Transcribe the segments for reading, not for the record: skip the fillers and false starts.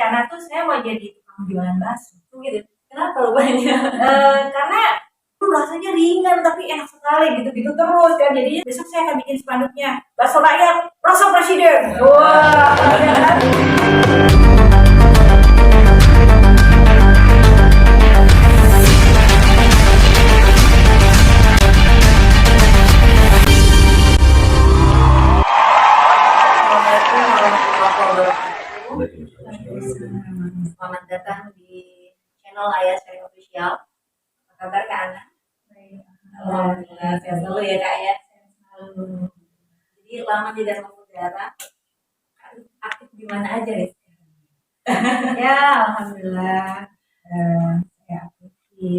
rencana tuh saya mau jadi tukang jualan bakso gitu. Kenapa rupanya? Karena rasanya ringan tapi enak sekali gitu-gitu terus kan. Jadi besok saya akan bikin spanduknya bakso rakyat rasa presiden. Wah, ya kan? Selamat datang di channel Ayah Sharing Official. Apa kabar Kak Ana? Alhamdulillah, sehat selalu ya Kak ya. Jadi lama tidak mengudara, aktif di mana aja nih? Ya, alhamdulillah. Saya aktif di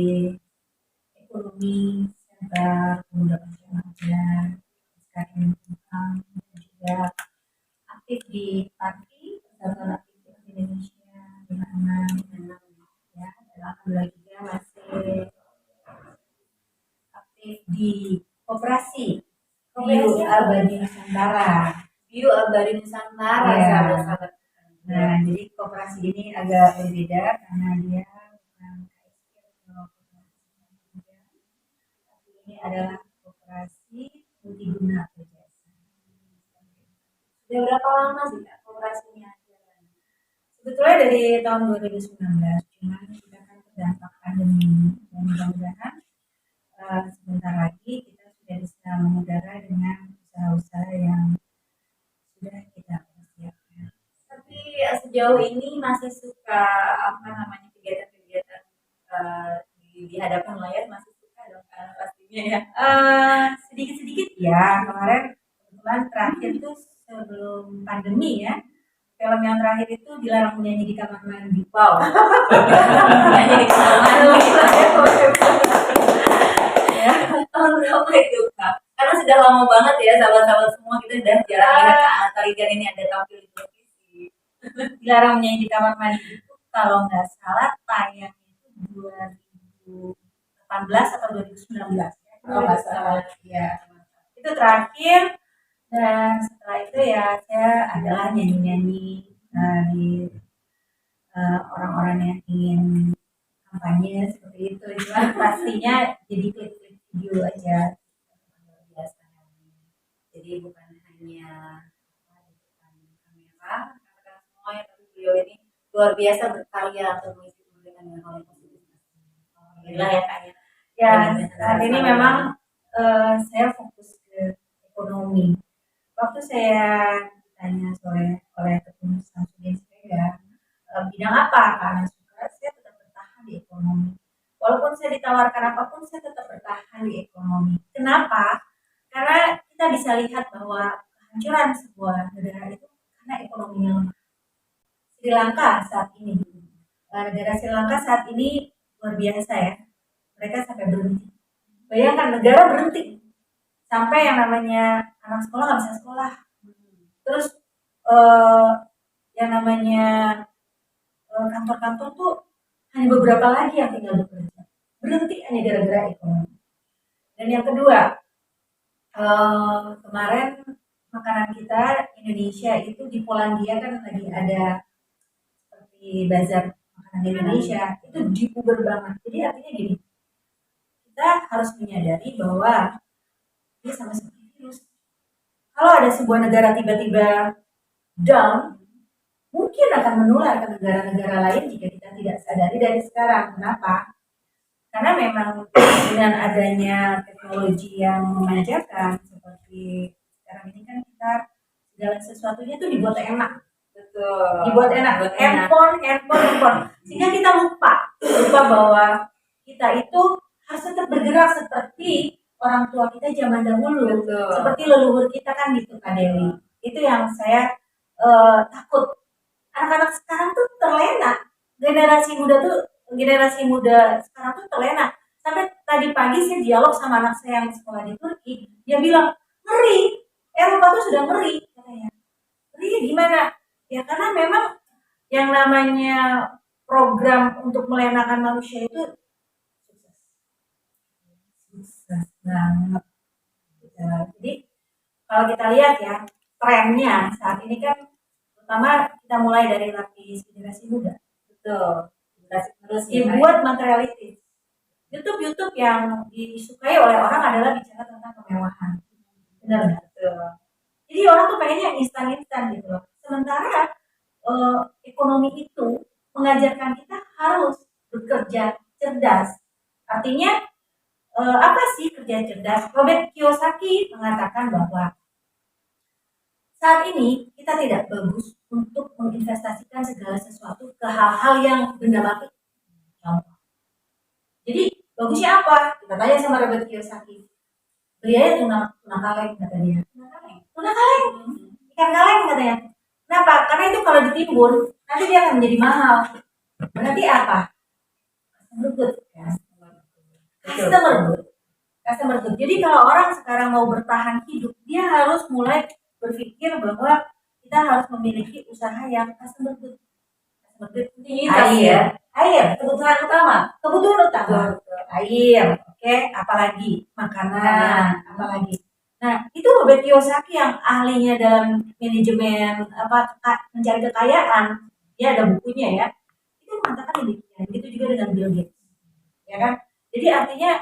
ekonomi, sentra pemuda remaja, sekarang tentang juga aktif di parti Persatuan Aktivis Indonesia di mana ya, dan alhamdulillah juga masih aktif di koperasi Bio Abadi Nusantara. Bio Abadi Nusantara, ya. Sahabat-sahabat. Nah, jadi koperasi ini agak berbeda karena dia bukan tapi ini adalah koperasi multiguna berjasa. Sudah berapa lama sih Kak koperasinya? Sebetulnya dari tahun 2019, cuman kita kan terdampak pandemi dan mudah-mudahan sebentar lagi kita sudah bisa mengudara dengan usaha-usaha yang sudah kita persiapkan. Tapi sejauh ini masih suka kegiatan-kegiatan di hadapan layar, masih suka dong pastinya ya. Sedikit-sedikit ya. Kemarin kebetulan terakhir tuh sebelum pandemi ya, film yang terakhir itu Dilarang Menyanyi di Kamar Mandi. Wow. Menyanyi di kamar mandi. Ya, tahun berapa itu Kak? Karena sudah lama banget ya sahabat-sahabat semua, kita udah jarang lihat Kak Tarigan ini ada tampil di televisi. Dilarang Menyanyi di Kamar Mandi itu kalau nggak salah tayang itu 2018 atau 2019 ya. Kalau nggak salah ya. Itu terakhir. Dan setelah itu ya saya adalah nyanyi-nyanyi di orang-orang yang ingin kampanye seperti itu. Cuma pastinya jadi klip-klip video aja biasanya. Jadi bukan hanya kamera, karena semua yang beliau ini luar biasa berkarya untuk mengisi pendidikan dengan hal yang positif. Alhamdulillah ya Kak ya. Ya, saat ini memang saya fokus ke ekonomi. Waktu saya ditanya oleh Ketum Samsudin Srega, bidang apa karena suka, saya tetap bertahan di ekonomi. Walaupun saya ditawarkan apapun, saya tetap bertahan di ekonomi. Kenapa? Karena kita bisa lihat bahwa kehancuran sebuah negara itu karena ekonominya lemah. Sri Lanka saat ini, negara Sri Lanka saat ini luar biasa ya. Mereka sampai berhenti. Bayangkan negara berhenti. Sampai yang namanya anak sekolah nggak bisa sekolah. Terus yang namanya kantor-kantor tuh hanya beberapa lagi yang tinggal bekerja. Berhenti hanya gara-gara ekonomi. Dan yang kedua, kemarin makanan kita Indonesia itu di Polandia kan lagi ada seperti bazar makanan Indonesia, itu dipuber banget. Jadi artinya gini, kita harus menyadari bahwa dia sama seperti virus. Kalau ada sebuah negara tiba-tiba down, mungkin akan menular ke negara-negara lain jika kita tidak sadari dari sekarang. Kenapa? Karena memang dengan adanya teknologi yang memanjakan seperti sekarang ini kan kita segala sesuatunya tuh dibuat enak. Betul. Dibuat enak. Handphone. Sehingga kita lupa bahwa kita itu harus tetap bergerak seperti orang tua kita zaman dahulu. Betul. Seperti leluhur kita kan gitu Kak Dewi. Itu yang saya takut. Anak-anak sekarang tuh terlena. Generasi muda sekarang tuh terlena. Sampai tadi pagi saya dialog sama anak saya yang sekolah di Turki. Dia bilang, ngeri. Eropa tuh sudah ngeri. Katanya. Ngeri gimana? Ya karena memang yang namanya program untuk melenakan manusia itu sukses banget. Jadi kalau kita lihat ya, trennya saat ini kan Pertama kita mulai dari lapis generasi muda. Betul. Generasi terus ya. Dibuat materialistis. YouTube yang disukai oleh orang adalah bicara tentang kemewahan. Benar nggak? Jadi orang tuh pengennya instan-instan gitu loh. Sementara ekonomi itu mengajarkan kita harus bekerja cerdas. Artinya apa sih kerja cerdas? Robert Kiyosaki mengatakan bahwa saat ini kita tidak bagus untuk menginvestasikan segala sesuatu ke hal-hal yang benda mati. Contoh. Jadi bagusnya apa? Kita tanya sama Robert Kiyosaki. Beli aja tuna kaleng kata dia. Tuna kaleng, ikan kaleng katanya. Kenapa? Karena itu kalau ditimbun nanti dia akan menjadi mahal. Berarti apa? Customer good, ya. Customer good. Jadi kalau orang sekarang mau bertahan hidup, dia harus mulai berpikir bahwa kita harus memiliki usaha yang customer good. Air, kebutuhan utama. Air, oke, apalagi makanan, apalagi. Nah, itu Robert Kiyosaki yang ahlinya dalam manajemen mencari kekayaan. Dia ada bukunya ya. Itu mengatakan demikian. Begitu juga dengan Bill Gates. Ya kan? Jadi artinya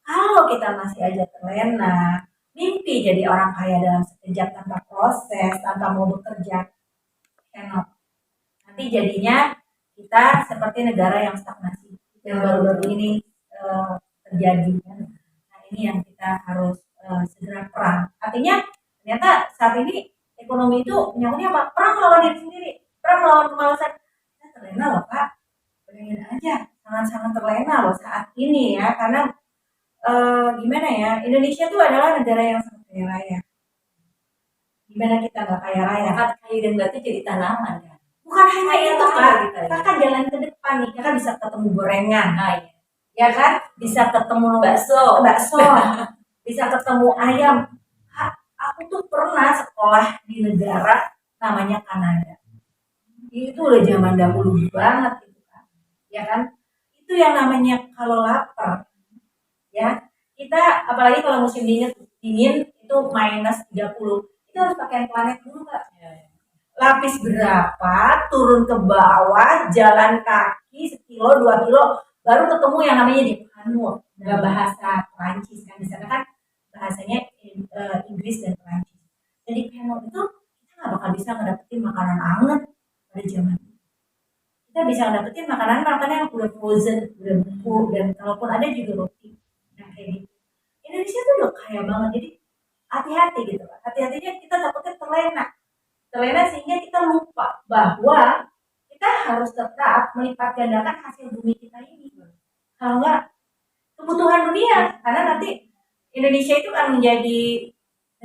kalau kita masih aja terlena, mimpi jadi orang kaya dalam sekejap tanpa proses, tanpa mau bekerja, cannot. Nanti jadinya kita seperti negara yang stagnasi yang baru-baru ini terjadi kan. Nah ini yang kita harus segera perang. Artinya ternyata saat ini ekonomi itu menyangkutnya apa? Perang melawan diri sendiri, perang melawan kemalasan. Kita terlena loh Pak, bayangin aja, sangat-sangat terlena loh saat ini ya, karena gimana ya, Indonesia itu adalah negara yang sangat kaya raya. Gimana kita nggak kaya raya? Kayu dan batu jadi tanaman ya. Bukan hanya itu Kak, Kakak jalan ke depan nih, Kakak bisa ketemu gorengan, ya kan? Bisa ketemu bakso, bisa ketemu ayam. Aku tuh pernah sekolah di negara namanya Kanada. Itu udah zaman dahulu banget gitu kan, ya kan? Itu yang namanya kalau lapar, ya kita apalagi kalau musim dingin itu -30, itu harus pakai planet dulu Kak. Lapis berapa, turun ke bawah, jalan kaki 1 kilo 2 kilo, baru ketemu yang namanya di Hanur. Dalam bahasa Perancis kan, di sana kan bahasanya Inggris dan Perancis. Jadi Hanur itu kita nggak bakal bisa ngedapetin makanan anget pada zaman itu. Kita bisa ngedapetin makanan yang udah frozen, udah beku, dan kalaupun ada juga roti. Nah kayak gitu. Indonesia tuh udah kaya banget, jadi hati-hati gitu. Hati-hatinya kita takutnya terlena sehingga kita lupa bahwa kita harus tetap melipat gandakan hasil bumi kita ini. Kalau enggak kebutuhan dunia, karena nanti Indonesia itu akan menjadi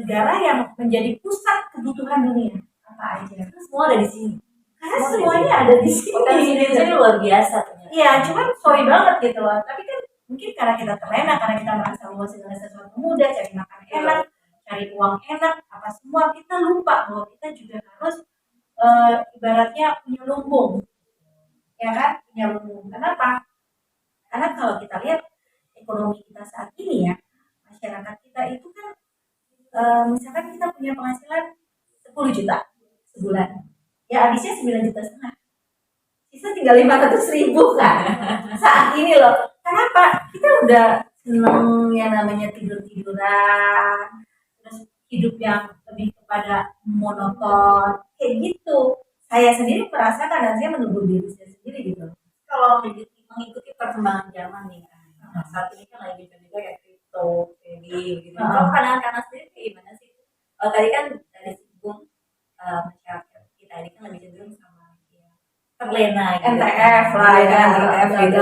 negara yang menjadi pusat kebutuhan dunia. Apa aja, itu semua ada di sini. Karena semuanya ada di sini. Potensi Indonesia luar biasa. Iya, cuman sorry banget gitu loh. Tapi kan mungkin karena kita terlena, karena kita merasa bahwa segala sesuatu mudah, cari makan enak, cari uang enak, apa semua, kita lupa bahwa kita juga harus ibaratnya punya lumbung, ya kan? Punya lumbung. Kenapa? Karena kalau kita lihat ekonomi kita saat ini ya, masyarakat kita itu kan misalkan kita punya penghasilan 10 juta sebulan, ya habisnya 9,5 juta, sisa tinggal 500.000 kan saat ini loh. Kenapa? Kita udah seneng yang namanya tiduran, terus hidup yang lebih kepada monoton kayak gitu. Saya sendiri merasakan dan saya menunggu diri saya sendiri gitu. Kalau mengikuti perkembangan zaman nih kan, saat ini kan lagi juga kayak kripto, trading gitu. Kalau pandangan Kakak sendiri gimana sih? Tadi kan dari singgung masyarakat kita ini kan lebih cenderung sama terlena gitu. MTF lah ya, MTF gitu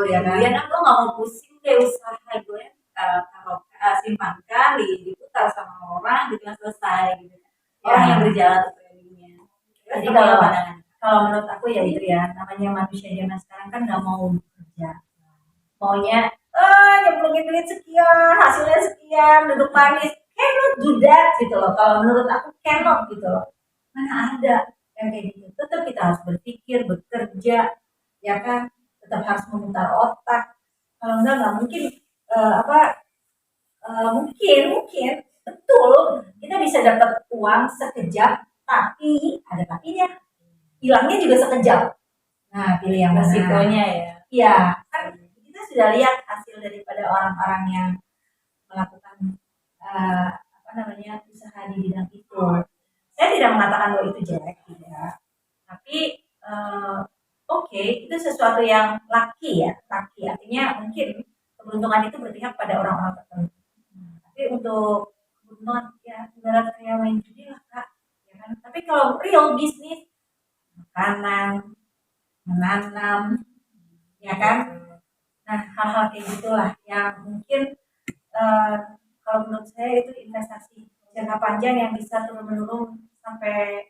ya kan. Kemudian aku nggak mau pusing deh usaha gue taruh simpankan diputar sama orang gitu selesai gitu. Orang yang berjalan tradingnya. Jadi kalau menurut aku ya itu ya, namanya manusia zaman sekarang kan nggak mau bekerja, maunya nyemplungin duit sekian, hasilnya sekian, duduk manis. Cannot do that gitu loh. Kalau menurut aku cannot gitu loh. Mana ada yang kayak gitu. Tetap kita harus berpikir, bekerja, ya kan. Tetap harus memutar otak. Kalau nggak mungkin mungkin betul kita bisa dapat uang sekejap, Tapi ada tapinya, hilangnya juga sekejap. Nah, pilih yang mana? Resikonya ya. Iya, kan kita sudah lihat hasil daripada orang-orang yang melakukan usaha di bidang itu. Saya tidak mengatakan bahwa itu jelek, tidak. Tapi oke, itu sesuatu yang lucky ya, lucky. Artinya mungkin keberuntungan itu berpihak pada orang-orang tertentu. Tapi untuk keberuntungan ya ibarat kayak main judi lah kak, ya kan. Tapi kalau real bisnis, makanan, menanam, ya kan. Nah hal-hal kayak gitulah yang mungkin kalau menurut saya itu investasi jangka panjang yang bisa turun menurun sampai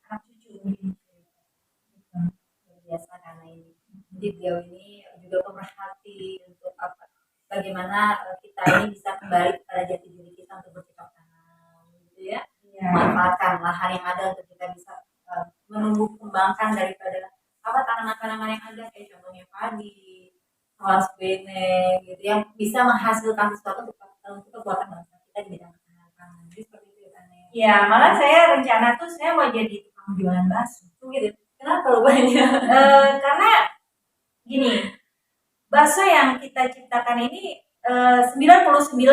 anak cucu mungkin. Luar biasa karena ini. Jadi beliau ini juga pemerhati untuk apa? Bagaimana kita ini bisa kembali kepada jati diri kita untuk bercocok tanam, gitu ya. Manfaatkan lahan yang ada untuk kita bisa menumbuh kembangkan daripada apa tanaman-tanaman yang ada kayak contohnya padi, kawas bene, gitu yang bisa menghasilkan sesuatu untuk kekuatan bangsa kita di bidang pangan. Jadi seperti itu kan ya. Ya, malah saya rencana tuh saya mau jadi tukang jualan bakso. Gitu. Kenapa rupanya? Karena gini, bakso yang kita ciptakan ini 99,9%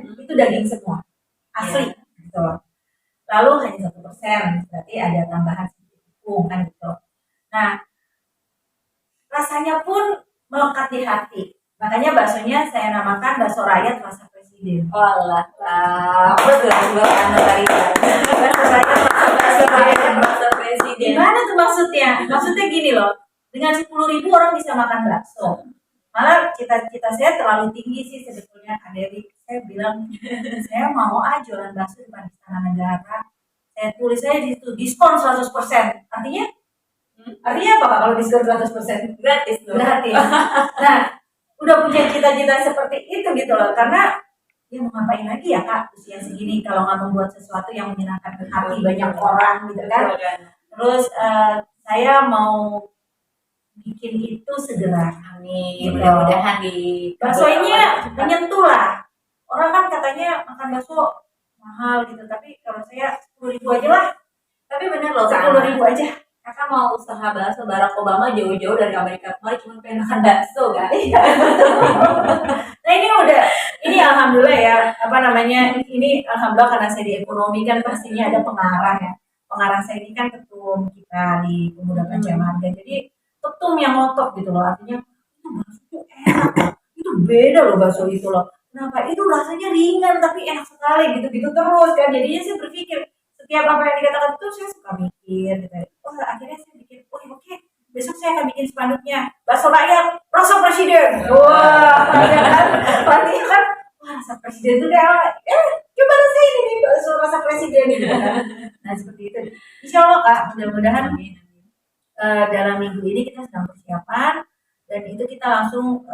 itu daging semua, asli. Gitu. Lalu hanya 1%, berarti ada tambahan sedikit tepung kan gitu. Nah, rasanya pun melekat di hati. Makanya baksonya saya namakan bakso rakyat rasa presiden. Walah, betul tadi. Bakso rakyat rasa presiden. Gimana tuh maksudnya? Maksudnya gini loh, dengan 10.000 orang bisa makan bakso. Malah cita-cita saya terlalu tinggi sih sebetulnya Kak Dewi. Saya bilang, saya mau jualan bakso di Istana Negara. Saya tulis saya di situ, diskon 100%. Artinya apa Kak kalau diskon 100%? Gratis dong. Gratis. Nah, udah punya cita-cita seperti itu gitu loh. Karena ya mau ngapain lagi ya Kak usia segini kalau nggak membuat sesuatu yang menyenangkan hati banyak orang gitu kan. Terus saya mau bikin itu segera. Amin. Mudah-mudahan di baksonya menyentuh lah. Orang kan katanya makan bakso mahal gitu, tapi kalau saya 10.000 aja lah. Tapi bener loh, 10.000 aja. Kakak mau usaha bakso, Barack Obama jauh-jauh dari Amerika kemarin cuma pengen makan bakso kan? Nah ini alhamdulillah ya, ini alhamdulillah karena saya di ekonomi kan pastinya ada pengarah ya. Pengarah saya ini kan ketum kita di Pemuda Pancasila. Jadi ketum yang ngotot gitu loh, artinya itu bakso enak, itu beda loh bakso itu loh. Kenapa? Itu rasanya ringan tapi enak sekali gitu-gitu terus kan. Jadinya saya berpikir setiap apa yang dikatakan itu saya suka mikir gitu. Oh akhirnya saya bikin, oke, besok saya akan bikin spanduknya bakso rakyat rasa presiden. Wah, pasti kan wah, rasa presiden itu kayak coba rasain ini bakso rasa presiden gitu kan. Nah seperti itu. Insya Allah Kak, mudah-mudahan dalam minggu ini kita sedang persiapan dan itu kita langsung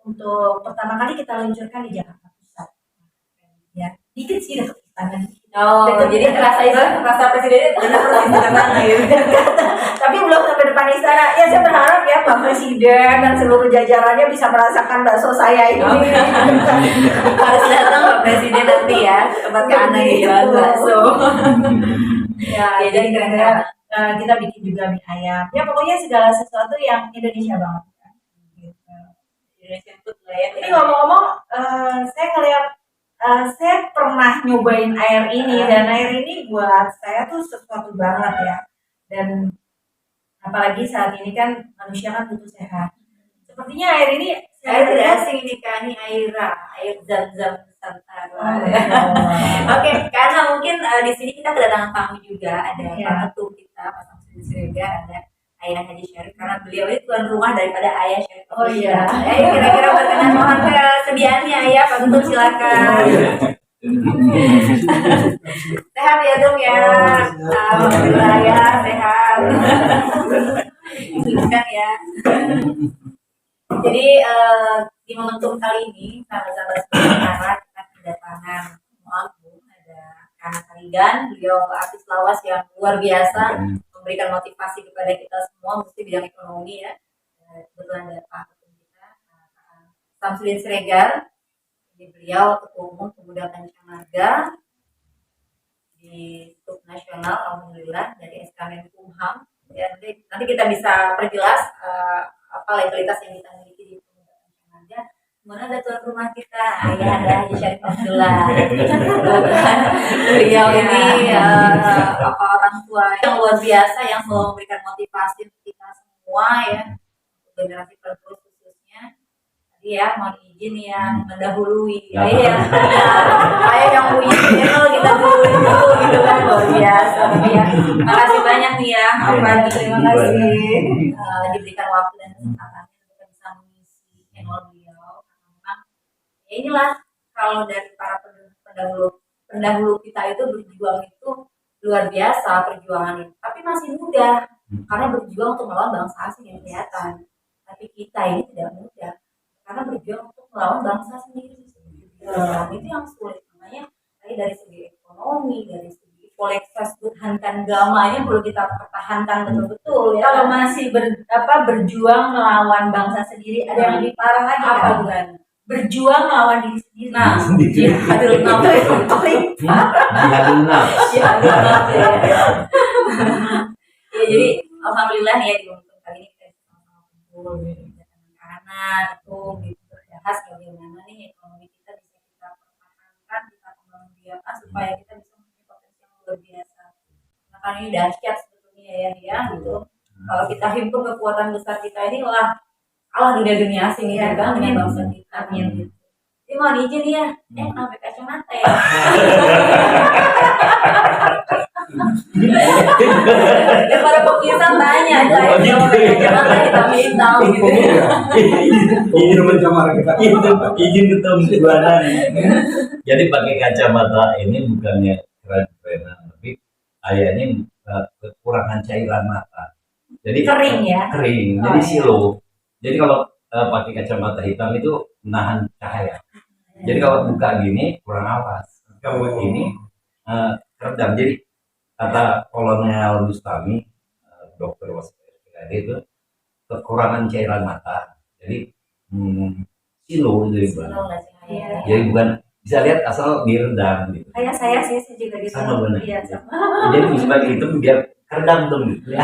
untuk pertama kali kita luncurkan di Jakarta Pusat. Ya, dikit sih dekat istana. Oh, jadi rasa presidennya benar persis istana gitu. Tapi belum sampai depan istana. Ya saya berharap ya Pak Presiden dan seluruh jajarannya bisa merasakan bakso saya ini. Harus datang Pak Presiden nanti ya tempat ke anak jualan bakso. Ya, jadi kira-kira kita bikin juga mie ayam. Ya pokoknya segala sesuatu yang Indonesia banget. Indonesian food lah ya. Ini ngomong-ngomong, saya ngeliat saya pernah nyobain air ini dan air ini buat saya tuh sesuatu banget ya. Dan apalagi saat ini kan manusia kan butuh sehat. Sepertinya air ini air tidak asing ini kan, ini air zam-zam Nusantara. Oke, karena mungkin di sini kita kedatangan tamu juga, ada Pak Ketum kita, Pak Samsudin Siregar, ada Ayah Haji Syarif, karena beliau itu tuan rumah daripada Ayah Syarif. Oh iya. Ayo kira-kira berkenan mohon kesediaannya Ayah, Pak Ketum silakan. Sehat ya Tum ya. Alhamdulillah ya sehat. Silakan ya. Jadi di momentum kali ini sahabat-sahabat sementara kita kedatangan Agung, ada Kana Karigan, beliau artis lawas yang luar biasa memberikan motivasi kepada kita semua mesti bidang ekonomi ya. Kebetulan ada Pak Ketum kita Samsudin Siregar, jadi beliau Ketua Umum Pemuda Pancamarga. di skup nasional, alhamdulillah dari SK Menkumham. Ya, nanti kita bisa perjelas apa legalitas yang kita miliki di pemuda remaja. Kemudian ada tuan rumah kita, Ayah ada Haji Syarif Abdullah. Beliau ini apa orang tua yang luar biasa yang selalu memberikan motivasi untuk kita semua ya, untuk generasi penerus khususnya. Tadi ya mohon izin yang mendahului, ya, saya yang punya channel kita dulu gitu kan luar biasa. Ya, makasih banyak nih ya, Pak. Terima kasih diberikan waktu dan kesempatannya kita bisa mengisi channel beliau. Memang ya inilah kalau dari para pendahulu kita itu berjuang itu luar biasa perjuangannya, tapi masih muda karena berjuang untuk melawan bangsa asing yang kelihatan. Tapi kita ini tidak mudah karena berjuang untuk melawan bangsa sendiri. Itu yang sulit, makanya dari segi ekonomi, dari segi kualitas hantan gamanya perlu kita pertahankan betul-betul ya. Kalau masih berjuang melawan bangsa sendiri, ada yang lebih parah lagi apa kan? bukan? Berjuang melawan diri sendiri. Nah, jihadul nafs itu paling Jihadul nafs. Ya, jadi alhamdulillah nih ya di untuk kali ini kita sama-sama kumpul anak-anak itu gitu berbahas bagaimana nih ekonomi kita bisa kita pertahankan, kita kembangkan supaya kita bisa mempunyai potensi yang luar biasa. Nah, kan ini dahsyat sebetulnya ya gitu. Kalau kita himpun kekuatan besar kita ini lah Allah dunia asing ya, kan dengan bangsa kita gitu. Ini mohon izin ya, kenapa kacamata ya? Ya para pemirsa tanya, saya jawab kacamata hitam-hitam gitu. Izin ketemu Buana nih. Jadi pakai kacamata ini bukannya keren-kerenan, tapi ayah ini kekurangan cairan mata. Jadi Kering ya? Kering, jadi silo. Jadi kalau pakai kacamata hitam itu menahan cahaya. Jadi kalau buka gini kurang awas. Kalau ini redam. Jadi kata Kolonel Bustami, dokter WSPKD itu kekurangan cairan mata. Jadi silo itu jadi bukan bisa lihat asal diredam gitu. Kayak saya sih juga gitu. Sama benar. Iya, sama. Jadi bisa bagi itu biar redam tuh gitu.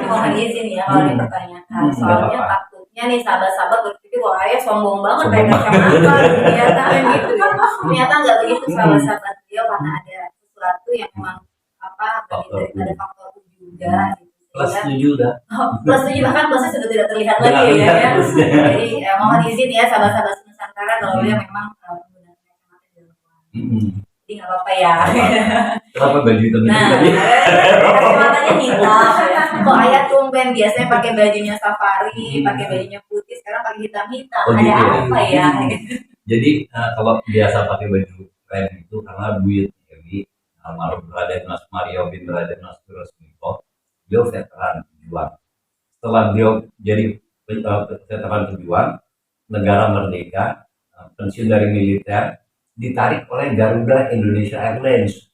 Mohon izin ya kalau dipertanyakan. Soalnya takutnya nih sahabat-sahabat berpikir wah ayah sombong banget pakai kacamata. Ternyata kan gitu ya. Ternyata nggak begitu sahabat-sahabat beliau karena ada sesuatu yang memang ada faktor juga. Plus 7 dah. Plus 7 bahkan plusnya sudah tidak terlihat lagi ya. Jadi mohon izin ya sahabat-sahabat Nusantara kalau beliau memang menggunakan kacamata di dalam ruangan. Jadi nggak apa-apa ya. Kenapa baju hitam itu Nah, tadi? kacamatanya hitam. Kok ayah tumben biasanya pakai bajunya safari, pakai bajunya putih, sekarang pakai hitam-hitam. Oh, Ada gitu ya? apa ya? Jadi kalau biasa pakai baju keren itu karena duit. Jadi almarhum Raden Mas Mario bin Raden Mas Turosmiko, beliau veteran pejuang. Setelah beliau jadi veteran pejuang, negara merdeka, pensiun dari militer, ditarik oleh Garuda Indonesia Airlines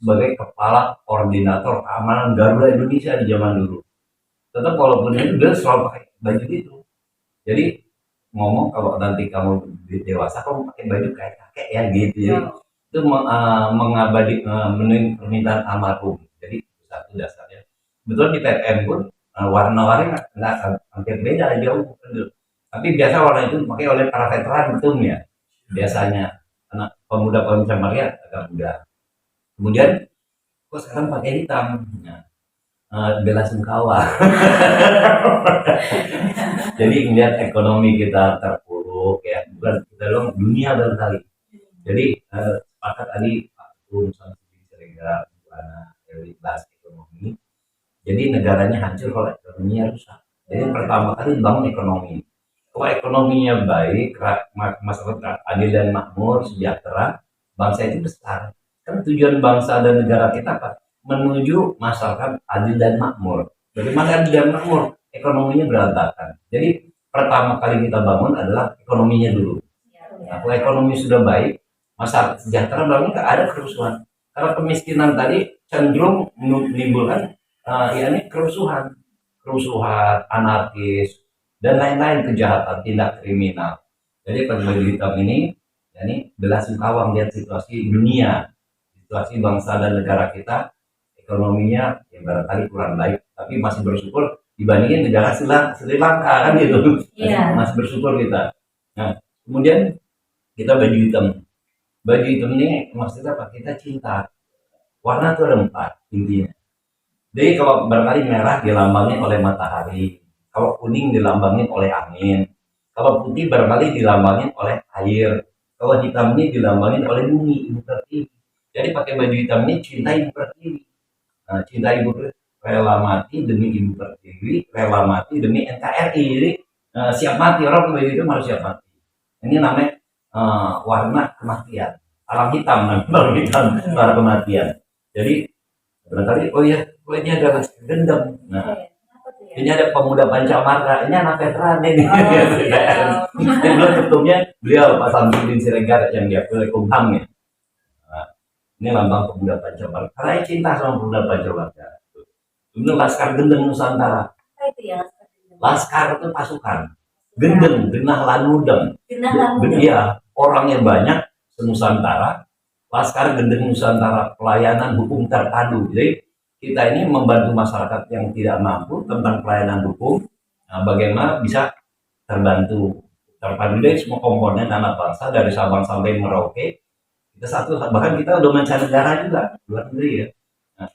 sebagai kepala koordinator keamanan Garuda Indonesia di zaman dulu. Tetap walaupun itu dia selalu pakai baju itu. Jadi ngomong kalau nanti kamu dewasa kamu pakai baju kayak kakek ya gitu. Jadi itu mengabadi memenuhi permintaan almarhum. Jadi satu dasarnya. Betul di PTN pun warna-warni nggak hampir beda jauh. Tapi biasa warna itu dipakai oleh para veteran betul ya. Biasanya anak pemuda Maria agak muda. Kemudian kok sekarang pakai hitam. Bela sungkawa. Jadi melihat ekonomi kita terpuruk ya, bukan kita dong dunia barangkali. Jadi sepakat tadi Pak Tun Sering dari bahas ekonomi. Jadi negaranya hancur kalau ekonominya rusak. Jadi pertama kali bangun ekonomi. Kalau ekonominya baik, masyarakat adil dan makmur, sejahtera, bangsa itu besar. Kan tujuan bangsa dan negara kita apa? Menuju masyarakat adil dan makmur. Bagaimana adil dan makmur? Ekonominya berantakan. Jadi pertama kali kita bangun adalah ekonominya dulu. Nah, kalau ekonomi sudah baik, masyarakat sejahtera, berarti nggak ada kerusuhan. Karena kemiskinan tadi cenderung menimbulkan yakni kerusuhan, anarkis dan lain-lain kejahatan, tindak kriminal. Jadi pada baju hitam ini, yakni bela sungkawa melihat situasi dunia situasi bangsa dan negara kita, ekonominya ya barangkali kurang baik, tapi masih bersyukur dibandingin negara Sri Lanka kan gitu. Iya. Masih bersyukur kita. Nah, kemudian kita baju hitam. Baju hitam ini maksudnya apa? Kita cinta. Warna itu ada 4 intinya. Jadi kalau barangkali merah dilambangin oleh matahari, kalau kuning dilambangin oleh angin, kalau putih barangkali dilambangin oleh air, kalau hitam ini dilambangin oleh bumi, ibu pertiwi. Jadi pakai baju hitam ini cinta ibu pertiwi. Nah, cinta ibu pertiwi, rela mati demi ibu pertiwi, rela mati demi NKRI. Jadi siap mati, orang baju hitam harus siap mati. Ini namanya warna kematian, alam hitam, warna hitam, warna kematian. Jadi barangkali ini ada dendam. Nah, ini ada pemuda Pancamarga, ini anak veteran ini. Belum ketumnya beliau Pak Samsudin Siregar yang dia Kumham ya. Nah, ini lambang pemuda Pancamarga. Karena cinta sama pemuda Pancamarga. Ini Laskar Gendeng Nusantara. Apa itu ya? Laskar itu pasukan. Gendeng, genah lanudeng. Genah lanudeng. Iya, orangnya banyak senusantara. Laskar Gendeng Nusantara, pelayanan hukum terpadu. Jadi kita ini membantu masyarakat yang tidak mampu tentang pelayanan hukum. Nah, bagaimana bisa terbantu terpadu dari semua komponen anak bangsa dari Sabang sampai Merauke. Kita satu, bahkan kita udah mancanegara juga, luar negeri ya. Nah,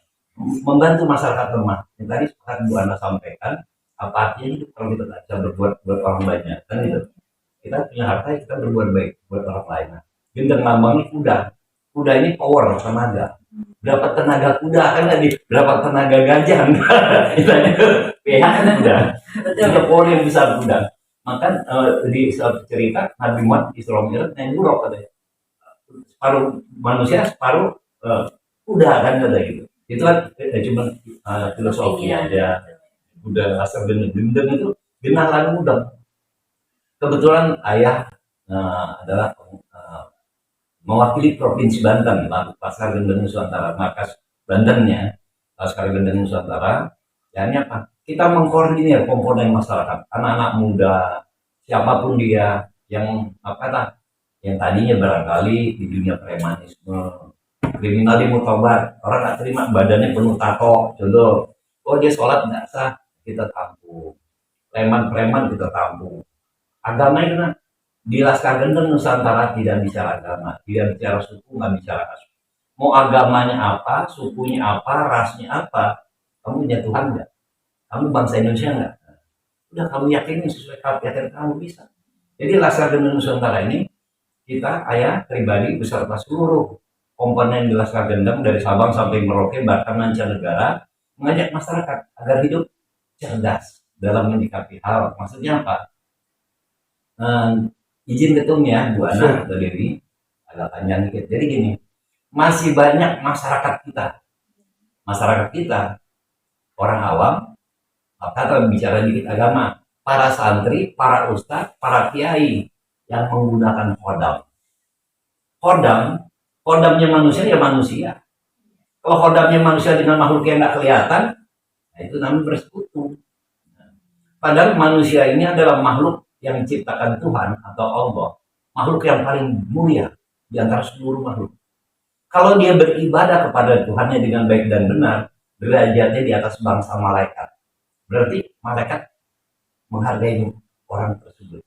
membantu masyarakat lemah. Yang tadi sepakat Bu Ana sampaikan, apa artinya itu kalau kita bisa berbuat buat orang banyak kan gitu. Kita punya harta, kita berbuat baik buat orang lain. Gendeng lambangnya kuda. Kuda ini power, tenaga. Berapa tenaga kuda kan tadi, berapa tenaga gajah. Itu PH kan kuda. Itu power yang besar kuda. Maka di suatu cerita Nabi Muhammad Isra Mi'raj naik buruk katanya. Separuh manusia, separuh kuda kan kata gitu. Itu kan cuma filosofi aja. Udah asal gendeng itu genah lanudeng. Kebetulan ayah adalah mewakili Provinsi Banten, Laskar Gendeng Nusantara, markas Bantennya, Laskar Gendeng Nusantara. Dan apa? Kita mengkoordinir komponen masyarakat, anak-anak muda, siapapun dia yang yang tadinya barangkali di dunia premanisme, kriminal di mutawar, orang nggak terima badannya penuh tato, contoh, dia sholat nggak sah, kita tampung, preman kita tampung. Agama itu kan di Laskar Gendeng Nusantara tidak bicara agama, tidak bicara suku, nggak bicara ras. Mau agamanya apa, sukunya apa, rasnya apa, kamu punya Tuhan nggak? Kamu bangsa Indonesia nggak? Udah kamu yakinin sesuai keyakinan kamu bisa. Jadi Laskar Gendeng Nusantara ini kita ayah pribadi beserta seluruh komponen di Laskar Gendeng dari Sabang sampai Merauke bahkan mancanegara mengajak masyarakat agar hidup cerdas dalam menyikapi hal. Maksudnya apa? Izin ketumnya Bu Ana atau Dewi agak panjang dikit. Jadi gini, masih banyak masyarakat kita orang awam, atau bicara dikit agama, para santri, para ustadz, para kiai yang menggunakan kodamnya manusia ya manusia. Kalau kodamnya manusia dengan makhluk yang nggak kelihatan, nah itu namanya bersekutu. Padahal manusia ini adalah makhluk yang diciptakan Tuhan atau Allah, makhluk yang paling mulia di antara seluruh makhluk. Kalau dia beribadah kepada Tuhannya dengan baik dan benar, derajatnya di atas bangsa malaikat. Berarti malaikat menghargai orang tersebut.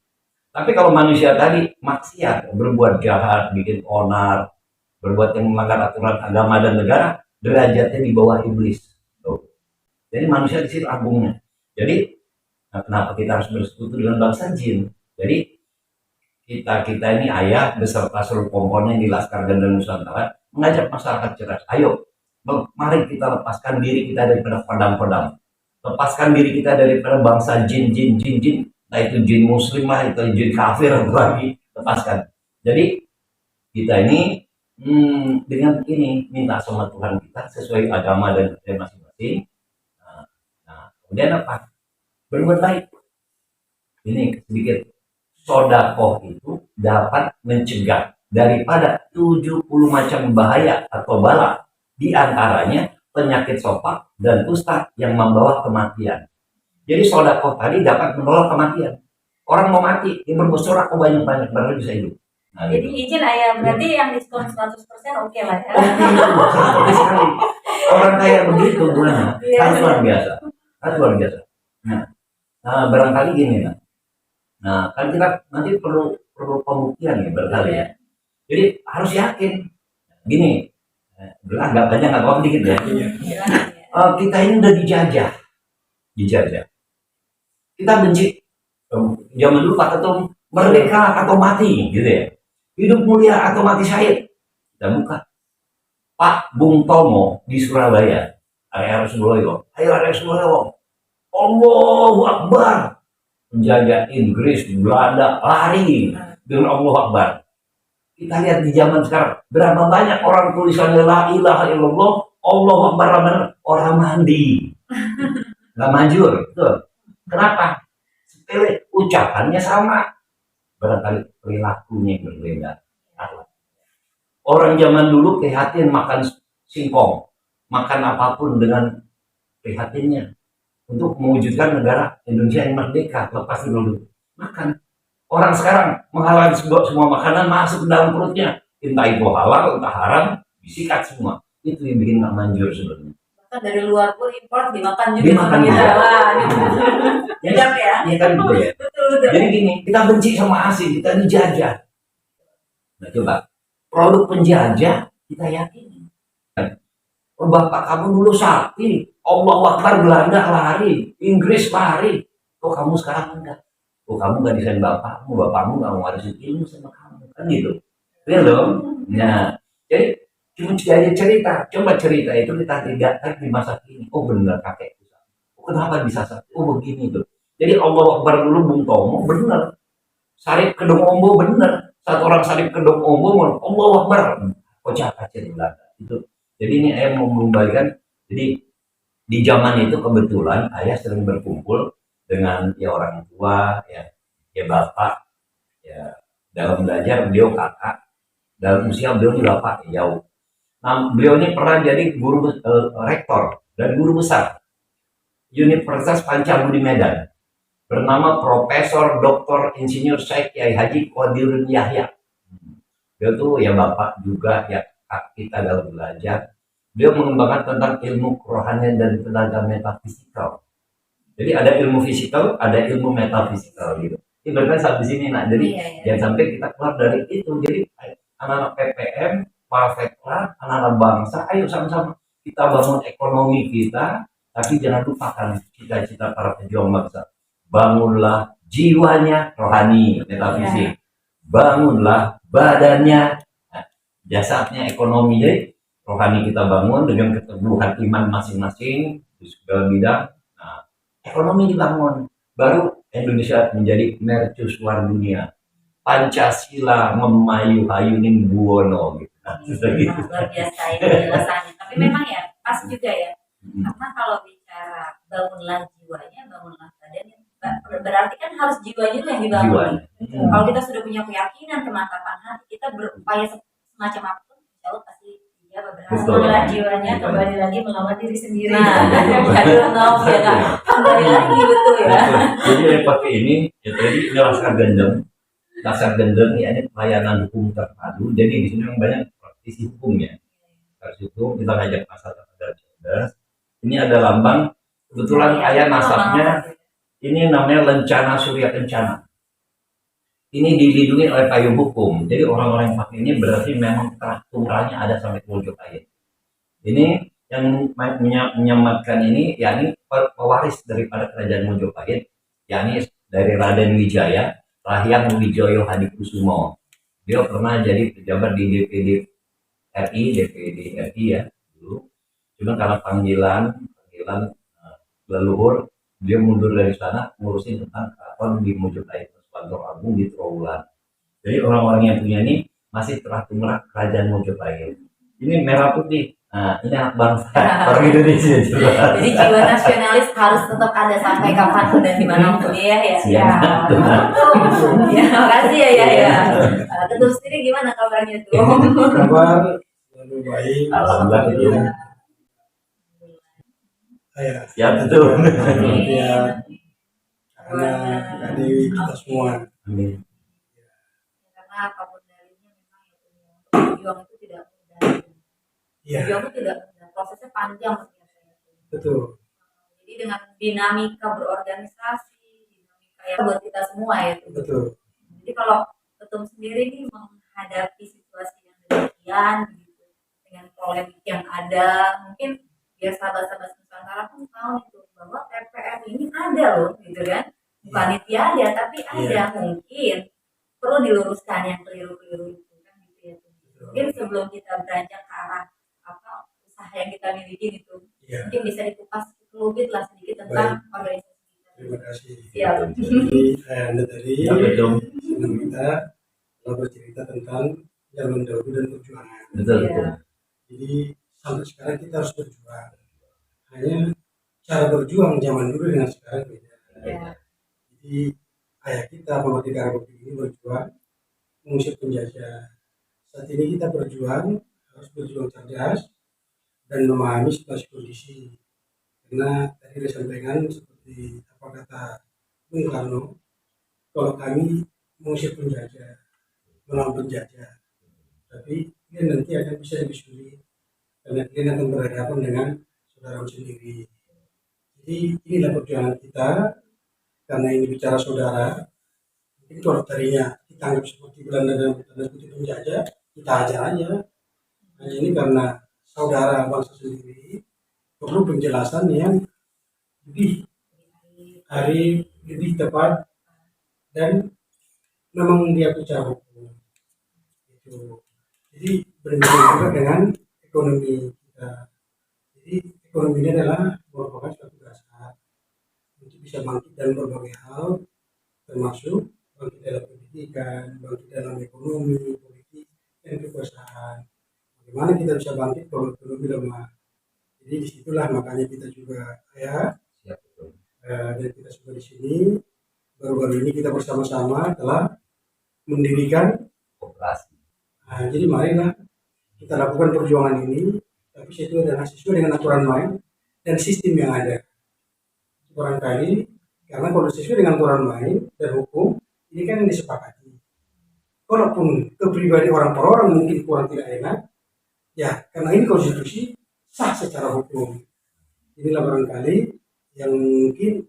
Tapi kalau manusia tadi maksiat, berbuat jahat, bikin onar, berbuat yang melanggar aturan agama dan negara, derajatnya di bawah iblis. Jadi manusia di situ agungnya. Jadi kenapa kita harus bersekutu dengan bangsa jin? Jadi kita ini ayah beserta seluruh komponen di Laskar Gendeng Nusantara mengajak masyarakat cerdas. Ayo, mari kita lepaskan diri kita daripada kodam. Lepaskan diri kita daripada bangsa jin. Nah itu jin muslim lah, itu jin kafir lagi. Lepaskan. Jadi kita ini dengan ini minta sama Tuhan kita sesuai agama dan masing-masing. Nah, kemudian apa? Berbuat baik. Ini sedikit, sodakoh itu dapat mencegah daripada 70 macam bahaya atau bala, di antaranya penyakit sopak dan kusta yang membawa kematian. Jadi sodakoh tadi dapat menolak kematian. Orang mau mati, dia berbuat sodakoh banyak-banyak baru bisa hidup. Nah, Jadi gitu. izin ayah, berarti yang diskon 100% oke lah ya. Oke sekali. Orang kayak begitu gimana? Iya. Kan luar biasa. Kan luar biasa. Nah, barangkali gini nah. Nah, kan kita nanti perlu perlu pembuktian ya barangkali ya. Jadi harus yakin. Gini, agak banyak nggak apa dikit ya. Kita ini udah dijajah. Kita benci. Zaman dulu Pak Ketum merdeka atau mati, gitu ya. Hidup mulia atau mati syahid. Kita buka. Pak Bung Tomo di Surabaya, area Suloyo. Ayo area Suloyo. Allahu Akbar. Penjajah Inggris, Belanda lari dengan Allahu Akbar. Kita lihat di zaman sekarang berapa banyak orang tulisannya la ilaha illallah, Allahu Akbar, orang mandi. Nggak manjur, betul. Kenapa? Sepele, ucapannya sama. Barangkali perilakunya yang berbeda. Orang zaman dulu prihatin makan singkong, makan apapun dengan prihatinnya untuk mewujudkan negara Indonesia yang merdeka. Lepas dulu makan. Orang sekarang menghalalkan semua makanan masuk ke dalam perutnya, entah itu halal, entah haram, disikat semua. Itu yang bikin nggak manjur sebenarnya. Bahkan dari luar pun import dimakan juga. Dimakan sama kita. juga. Wah, gitu. Sedap ya. Iya kan betul ya. Betul, betul. Jadi gini, kita benci sama asing, kita dijajah. Nah coba, produk penjajah kita yakini. Oh, bapak kamu dulu sakti, Allah Akbar, Belanda lari, Inggris lari. Kok kamu sekarang enggak? Oh kamu nggak desain bapakmu nggak mewarisin ilmu sama kamu, kan gitu. Real dong. Nah, jadi cuma cerita, coba cerita itu kita tidak di masa kini. Oh benar kakek. Oh, kenapa bisa sakti? Oh begini tuh. Jadi Allah Akbar dulu Bung Tomo benar. Sarip Kedung Ombo benar. Satu orang Sarip Kedung Ombo Allah Akbar. Kocak kacir Belanda itu. Jadi ini ayah mau mengembalikan. Jadi di zaman itu kebetulan ayah sering berkumpul dengan ya orang tua, ya bapak, ya dalam belajar beliau kakak, dalam usia beliau ini bapak jauh. Nah, beliau ini pernah jadi guru rektor dan guru besar Universitas Pancabudi Medan, bernama Profesor Dr. Insinyur Syekh Kiai Haji Qadirun Yahya. Beliau tuh ya bapak juga ya kita dalam belajar. Beliau mengembangkan tentang ilmu kerohanian dan tenaga metafisikal. Jadi ada ilmu fisikal, ada ilmu metafisikal gitu. Ini berarti sampai sini nak. Jadi jangan sampai kita keluar dari itu. Jadi anak-anak PPM, Palfekla, anak-anak bangsa, ayo sama-sama kita bangun ekonomi kita, tapi jangan lupakan cita-cita para pejuang bangsa. Bangunlah jiwanya rohani, metafisik. Bangunlah badannya, jasadnya ekonomi. Jadi rohani kita bangun dengan keteguhan iman masing-masing di segala bidang. Ekonomi dibangun, baru Indonesia menjadi mercusuar dunia. Pancasila memayu-hayunin buwono gitu. Luar biasa ini penjelasannya. Tapi memang ya pas juga ya. Karena kalau bicara bangunlah jiwanya, bangunlah badannya, berarti kan harus jiwanya itu yang dibangun. Kalau kita sudah punya keyakinan, kemantapan hati, kita berupaya semacam apapun, insya Allah pasti Bangunlah jiwanya, kembali lagi melawan diri sendiri. Nah, aduh, no, ya kan. Kembali lagi betul ya. Jadi yang pakai ini, ya tadi ini Laskar Gendeng ini pelayanan hukum terpadu. Jadi di sini banyak praktisi hukumnya. Praktisi hukum kita ngajak masyarakat agar cerdas. Ini ada lambang. Kebetulan ayah nasabnya ini namanya Lencana Surya Kencana. Ini dilindungi oleh payung hukum. Jadi orang-orang yang pakai ini berarti memang tunggalnya ada sampai ke Mojopahit. Ini yang menyematkan ini, yakni pewaris daripada kerajaan Mojopahit, yakni dari Raden Wijaya, Rahyang Wijoyo Hadikusumo. Dia pernah jadi pejabat di DPD RI ya dulu. Cuma karena panggilan leluhur, dia mundur dari sana ngurusin tentang keraton di Mojopahit. Kantor Agung di Trawulan. Jadi orang-orang yang punya ini masih telah tumrap kerajaan Mojopahit. Ini merah putih. Nah, ini anak bangsa orang Indonesia juga. Jadi jiwa nasionalis harus tetap ada sampai kapanpun dan dimanapun ya. Ya, makasih ya. Tentu sendiri gimana kabarnya tuh? Kabar lebih baik. Alhamdulillah. Ya betul. Ya. Karena Dewi kita semua. Amin. Karena apapun dari Iya, Berjuang itu tidak prosesnya panjang setiap saya. betul. Jadi dengan dinamika berorganisasi, dinamika yang buat kita semua ya. Betul. Jadi kalau ketum sendiri nih menghadapi situasi yang demikian gitu, dengan polemik yang ada, mungkin biar sahabat-sahabat Nusantara pun tahu itu bahwa TPM ini ada loh, gitu kan? Bukan tiada, tapi ada. Mungkin perlu diluruskan yang keliru-keliru itu kan gitu ya. Mungkin sebelum kita beranjak ke arah apa usaha yang kita miliki gitu, Iya. mungkin bisa dikupas lebih lah sedikit tentang organisasi kita. Terima kasih. Iya. Jadi Anda tadi Betul, betul. sebelum kita telah bercerita tentang zaman dahulu dan perjuangan. Betul, Iya. betul. Jadi sampai sekarang kita harus berjuang. Hanya cara berjuang zaman dulu dengan sekarang beda. Iya. Jadi ayah kita pemerintah Republik ini berjuang mengusir penjajah. Saat ini kita berjuang harus berjuang cerdas dan memahami situasi kondisi. Karena tadi disampaikan seperti apa kata Bung Karno, kalau kami mengusir penjajah, melawan penjajah, tapi kalian nanti akan bisa lebih sulit karena kalian akan berhadapan dengan saudara sendiri. Jadi inilah perjuangan kita, karena ini bicara saudara. Mungkin kalau tadinya kita anggap seperti Belanda dan tanda kutip penjajah, kita ajar aja. Hanya ini karena saudara bangsa sendiri perlu penjelasan yang lebih hari lebih tepat dan memang dia bicara hukum. Itu. Jadi berbeda juga dengan ekonomi kita. Jadi ekonomi ini adalah merupakan suatu dasar untuk bisa bangkit dalam berbagai hal, termasuk bangkit dalam pendidikan, bangkit dalam ekonomi, politik, dan kekuasaan. Bagaimana kita bisa bangkit kalau ekonomi lemah? Jadi disitulah makanya kita juga Siap, betul. dan kita semua di sini baru-baru ini kita bersama-sama telah mendirikan. Koperasi. Nah, jadi marilah kita lakukan perjuangan ini, tapi itu adalah sesuai dengan aturan main dan sistem yang ada. Barangkali karena kalau sesuai dengan aturan main dan hukum, ini kan yang disepakati. Walaupun kepribadian orang per orang mungkin kurang tidak enak, ya karena ini konstitusi sah secara hukum. Inilah barangkali yang mungkin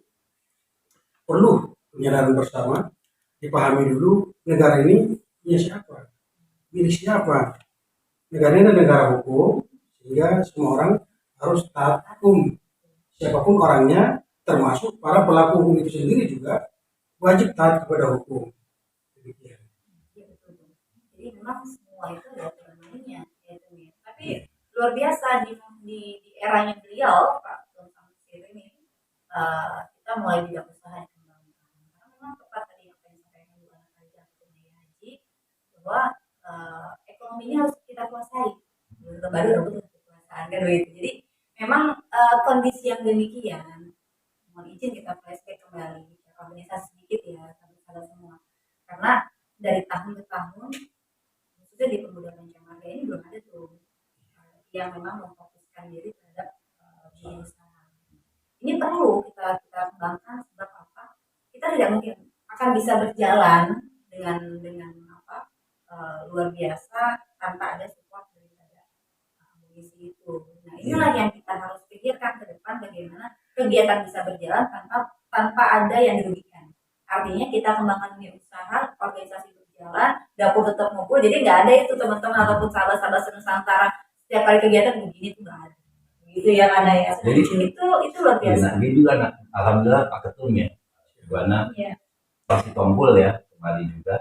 perlu penyadaran bersama, dipahami dulu negara ini punya siapa, milik siapa. Negara ini adalah negara hukum, sehingga semua orang harus taat hukum. Siapapun orangnya, termasuk para pelaku hukum itu sendiri juga wajib taat kepada hukum. Demikian. Iya, betul. Jadi memang semua itu ada aturan mainnya, ya, tapi luar biasa di eranya beliau Pak Tuan Samsir ini kita mulai bidang usaha yang kembangkan. Karena memang tepat tadi apa yang disampaikan Bu Anak Haji Haji bahwa ekonominya harus kita kuasai. Baru dapat kekuasaan kan begitu. Jadi memang kondisi yang demikian, mohon izin kita flashback kembali organisasi sedikit ya sahabat-sahabat semua. Karena dari tahun ke tahun, khususnya di pemuda Pancamarga ini belum ada tuh yang memang memfokuskan diri terhadap dunia usaha. Ini perlu kita kembangkan sebab apa? Kita tidak mungkin akan bisa berjalan dengan apa luar biasa tanpa ada support daripada amunisi itu. Nah inilah yang kita harus pikirkan ke depan bagaimana kegiatan bisa berjalan tanpa ada yang dirugikan. Artinya kita kembangkan dunia usaha, organisasi berjalan, dapur tetap ngumpul. Jadi nggak ada itu teman-teman ataupun sahabat-sahabat Nusantara setiap kali kegiatan begini tuh nggak ada. Gitu ya karena ya. Jadi itu luar biasa. Nah, ini juga alhamdulillah Pak Ketumnya, Buana pasti tombol ya kembali juga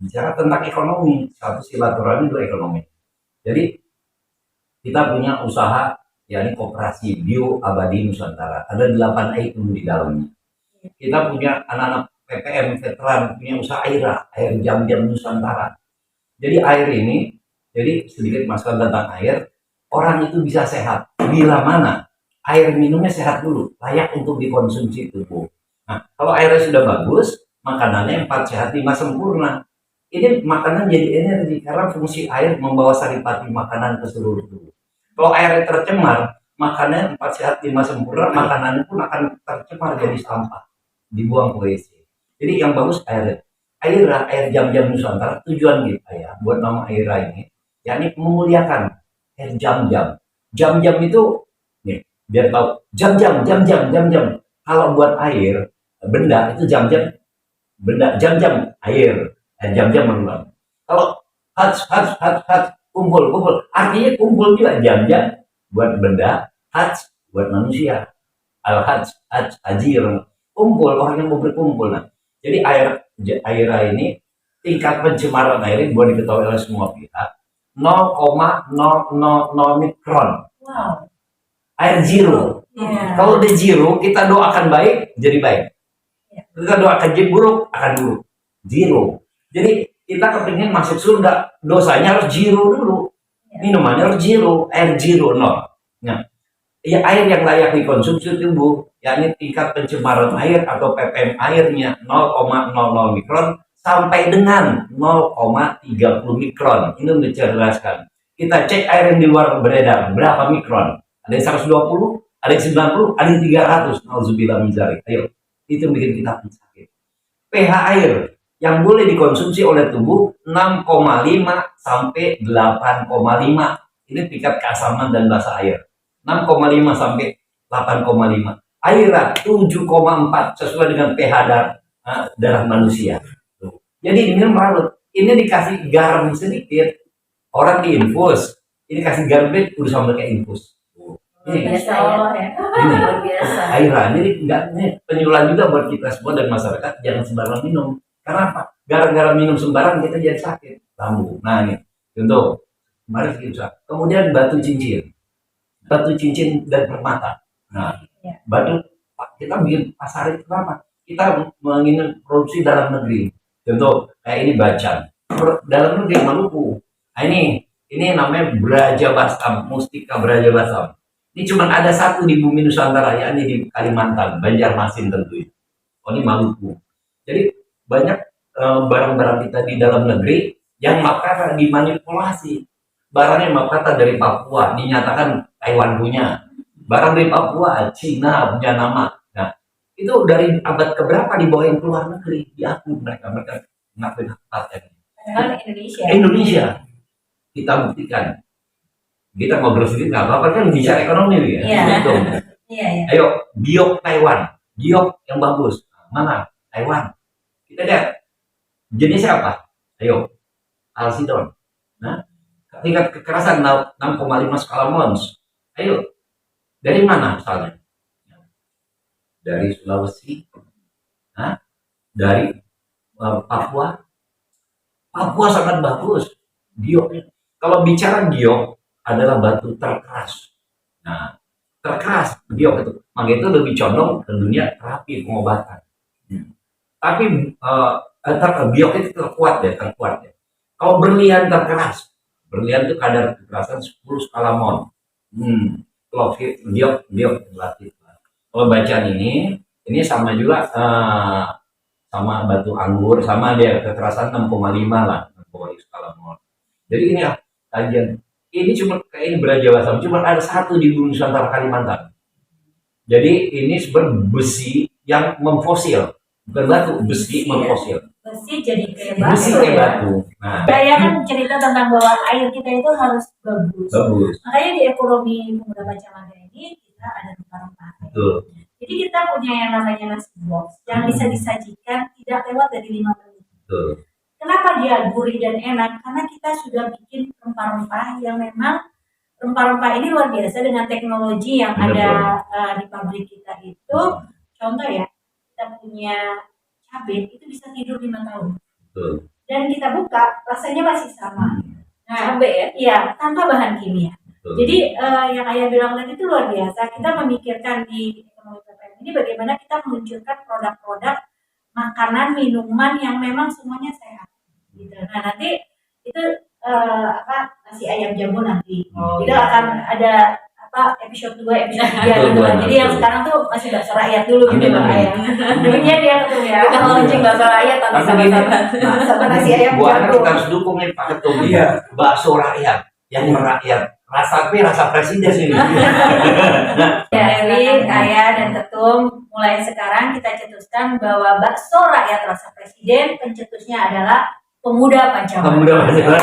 bicara tentang ekonomi. Satu silaturahmi, dua ekonomi. Jadi kita punya usaha yakni koperasi Bio Abadi Nusantara. Ada 8 item di dalamnya. Kita punya anak-anak PPM veteran punya usaha air jam-jam Nusantara. Jadi air ini, jadi sedikit masukan tentang air, orang itu bisa sehat bila mana air minumnya sehat dulu, layak untuk dikonsumsi tubuh. Nah, kalau airnya sudah bagus, makanannya 4 sehat 5 sempurna. Ini makanan jadi energi karena fungsi air membawa saripati makanan ke seluruh tubuh. Kalau airnya tercemar, makanannya 4 sehat 5 sempurna, makanannya pun akan tercemar jadi sampah, dibuang ke WC. Jadi yang bagus air jam-jam Nusantara tujuan kita ya buat nama Aira ini, yakni memuliakan air jam-jam. Jam-jam itu nih, biar tahu jam-jam. Kalau buat air benda itu jam-jam, benda jam-jam air, jam-jam menelan. Kalau hats kumpul, artinya kumpul juga jam-jam buat benda, hats buat manusia. Al hats hajir, kumpul, orang yang mau berkumpul. Nah, jadi air ini tingkat pencemaran air boleh diketahui oleh semua pihak 0,000 mikron. Wow. Air zero. Iya. Kalau di zero, kita doakan baik, jadi baik. Kita doakan jadi buruk, akan buruk. Zero. Jadi kita kepingin masuk surga, dosanya harus zero dulu. Minumannya harus zero, air zero, nol. Nah, ya air yang layak dikonsumsi tubuh, yakni tingkat pencemaran air atau ppm airnya 0,00 mikron sampai dengan 0,30 mikron. Ini menjelaskan. Kita cek air yang di luar beredar, berapa mikron? Ada yang 120, ada yang 90, ada yang 300. Nauzubillah min dzalik. Ayo, itu bikin kita sakit. pH air yang boleh dikonsumsi oleh tubuh 6,5 sampai 8,5. Ini tingkat keasaman dan basa air. 6,5 sampai 8,5. Air 7,4 sesuai dengan pH darah manusia. Jadi ini melarut. Ini dikasih garam sedikit, orang diinfus. Ini kasih garam udah sama kayak infus. Ini Biasa ya. ini Luar biasa. airan. Jadi enggak, ini penyuluhan juga buat kita semua dan masyarakat, jangan sembarang minum. Karena apa? Gara-gara minum sembarang kita jadi sakit lambung. Nah ini contoh kemarin kita. Kemudian batu cincin dan permata. Nah, batu kita bikin pasar itu apa? Kita menginginkan produksi dalam negeri. Contoh kayak ini bacan dalam negeri Maluku. Nah, ini namanya Braja Basam, Mustika Braja Basam. Ini cuma ada satu di bumi Nusantara, yakni di Kalimantan, Banjarmasin tentu. Oh, ini Maluku. Jadi banyak barang-barang kita di dalam negeri yang makata dimanipulasi. Barangnya makata dari Papua, dinyatakan Taiwan punya. Barang dari Papua, Cina punya nama. Nah, itu dari abad keberapa dibawain ke luar negeri, diakui mereka ngakuin paten. Padahal Indonesia. Kita buktikan. Kita ngobrol sedikit nggak apa-apa kan bicara ekonomi ya. Iya. Gitu. Iya. Ayo, giok Taiwan, giok yang bagus. Mana? Taiwan. Kita lihat jenisnya apa? Ayo, Alcidon. Nah, tingkat kekerasan 6,5 skala Mohs. Ayo, dari mana misalnya? Dari Sulawesi, dari Papua. Papua sangat bagus. Gioknya. Kalau bicara giok adalah batu terkeras. Nah, terkeras giok itu. Maka itu lebih condong ke dunia terapi pengobatan. Tapi giok itu terkuat ya. Kalau berlian terkeras, berlian itu kadar kekerasan 10 skala Mohs. Kalau giok relatif. Kalau bacaan ini sama juga sama batu anggur, sama dia kekerasan 6,5 lah, 6,5 skala Mohs. Jadi ini ya kajian. Ini cuma kayak ini Braja Basam, cuma ada satu di bumi Nusantara Kalimantan. Jadi ini sebenarnya besi yang memfosil, bukan batu, besi memfosil. Besi jadi kayak Besi batu kayak ya. batu. Nah, Saya kan cerita tentang bahwa air kita itu harus bagus. bagus, Makanya di ekonomi pemuda Bacalada ini kita ada rempah-rempah. betul. Jadi kita punya yang namanya nasi box yang bisa disajikan tidak lewat dari 5 menit. Betul. Kenapa dia gurih dan enak? Karena kita sudah bikin rempah-rempah yang memang rempah-rempah ini luar biasa dengan teknologi yang ada di pabrik kita itu. Contoh ya, kita punya cabai itu bisa tidur 5 tahun. Betul. Dan kita buka rasanya masih sama. Nah, Cabai ya. iya, tanpa bahan kimia. Betul. Jadi yang ayah bilang tadi itu luar biasa. Kita memikirkan di ekonomi PPM ini bagaimana kita meluncurkan produk-produk makanan, minuman yang memang semuanya sehat. Gitu. Nah nanti itu nasi ayam jamu nanti. Itu akan ada episode 2, episode 3 gitu lah. Jadi yang sekarang tuh masih bakso rakyat dulu gitu loh ayam. Dulunya dia ketemu ya. Kita launching bakso rakyat tapi sama-sama. Sama nasi ayam Bu Ana jamu. kita harus dukung nih Pak Ketum. Iya. Bakso rakyat yang merakyat. Rasa presiden ini. Jadi ayah dan ketum mulai sekarang kita cetuskan bahwa bakso rakyat rasa presiden pencetusnya adalah pemuda Pancawara. Pemuda Pancawara.